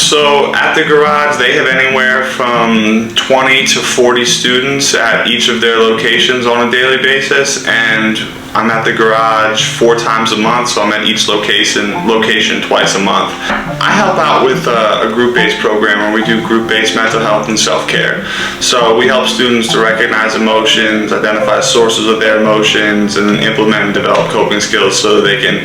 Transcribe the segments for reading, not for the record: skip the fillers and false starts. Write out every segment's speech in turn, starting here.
So at the garage, they have anywhere from 20 to 40 students at each of their locations on a daily basis, and I'm at the garage 4 times a month, so I'm at each location twice a month. I help out with a group-based program where we do group-based mental health and self-care. So we help students to recognize emotions, identify sources of their emotions, and then implement and develop coping skills so that they can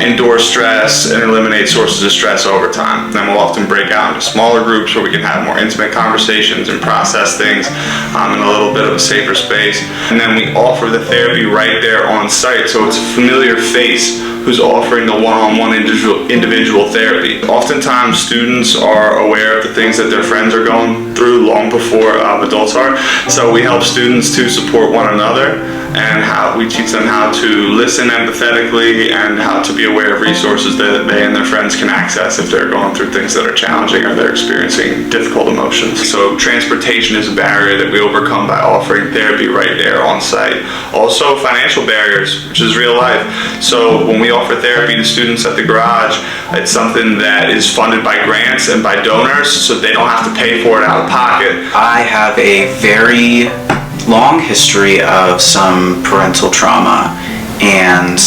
endure stress and eliminate sources of stress over time. Then we'll often break out into smaller groups where we can have more intimate conversations and process things in a little bit of a safer space. And then we offer the therapy right there on site, so it's a familiar face who's offering the one-on-one individual therapy. Oftentimes students are aware of the things that their friends are going through long before adults are, so we help students to support one another, and we teach them how to listen empathetically and how to be aware of resources that they and their friends can access if they're going through things that are challenging or they're experiencing difficult emotions. So transportation is a barrier that we overcome by offering therapy right there on site. Also financial barriers, which is real life. So when we offer therapy to students at the garage, it's something that is funded by grants and by donors, so they don't have to pay for it out of pocket. I have a very long history of some parental trauma, and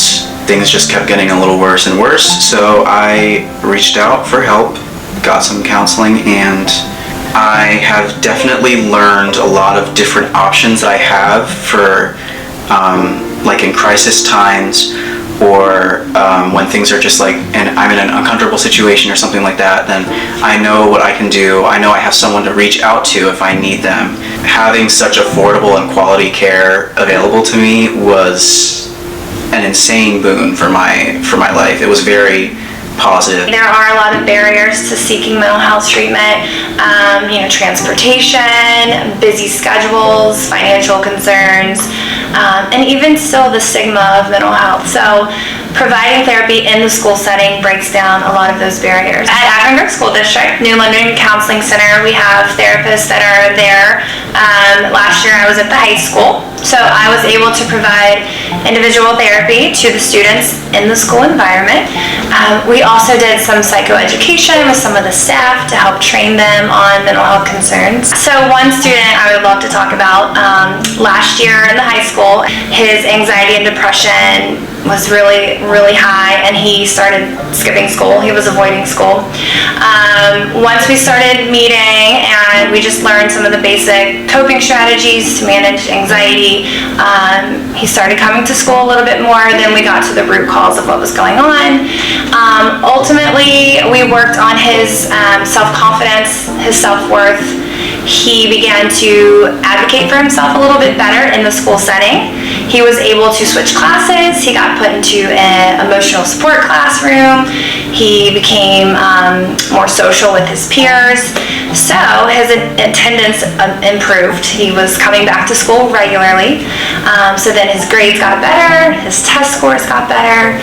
things just kept getting a little worse and worse, so I reached out for help, got some counseling, and I have definitely learned a lot of different options I have for like in crisis times, or when things are just like, and I'm in an uncomfortable situation or something like that, then I know what I can do. I know I have someone to reach out to if I need them. Having such affordable and quality care available to me was an insane boon for my life. It was very positive. There are a lot of barriers to seeking mental health treatment, transportation, busy schedules, financial concerns, and even still the stigma of mental health. So providing therapy in the school setting breaks down a lot of those barriers. At Akron Grove School District, New London Counseling Center, we have therapists that are there. Last year I was at the high school, so I was able to provide individual therapy to the students in the school environment. We also did some psychoeducation with some of the staff to help train them on mental health concerns. So one student I would love to talk about, last year in the high school, his anxiety and depression was really, really high, and he started skipping school. He was avoiding school. Once we started meeting and we just learned some of the basic coping strategies to manage anxiety, he started coming to school a little bit more. Then we got to the root cause of what was going on. Ultimately, we worked on his self-confidence, his self-worth. He began to advocate for himself a little bit better in the school setting. He was able to switch classes. He got put into an emotional support classroom. He became more social with his peers. So his attendance improved. He was coming back to school regularly. So then his grades got better, his test scores got better,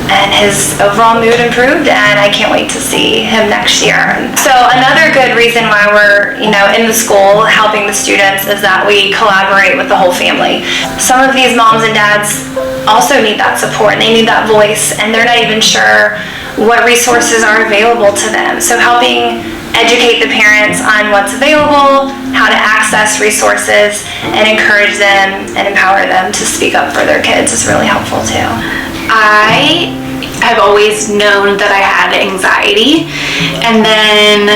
and his overall mood improved, and I can't wait to see him next year. So another good reason why we're in the school helping the students is that we collaborate with the whole family. Some of these moms and dads also need that support, and they need that voice, and they're not even sure what resources are available to them. So helping educate the parents on what's available, how to access resources, and encourage them and empower them to speak up for their kids is really helpful too. I have always known that I had anxiety, and then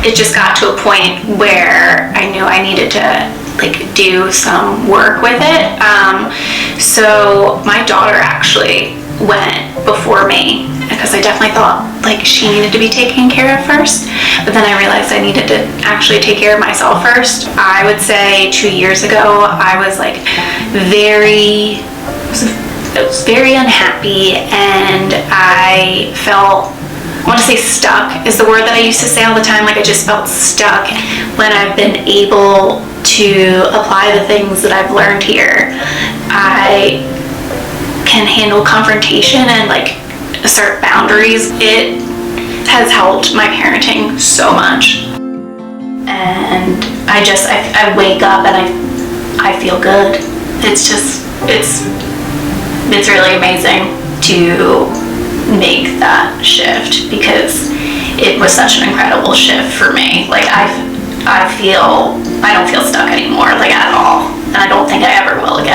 it just got to a point where I knew I needed to do some work with it. So my daughter actually went before me, because I definitely thought she needed to be taken care of first, but then I realized I needed to actually take care of myself first. I would say 2 years ago I was very unhappy, and I want to say stuck is the word that I used to say all the time. I just felt stuck. When I've been able to apply the things that I've learned here, I can handle confrontation and assert boundaries. It has helped my parenting so much, and I wake up and I feel good. It's really amazing to make that shift, because it was such an incredible shift for me. Like I don't feel stuck anymore, like at all. And I don't think I ever will again.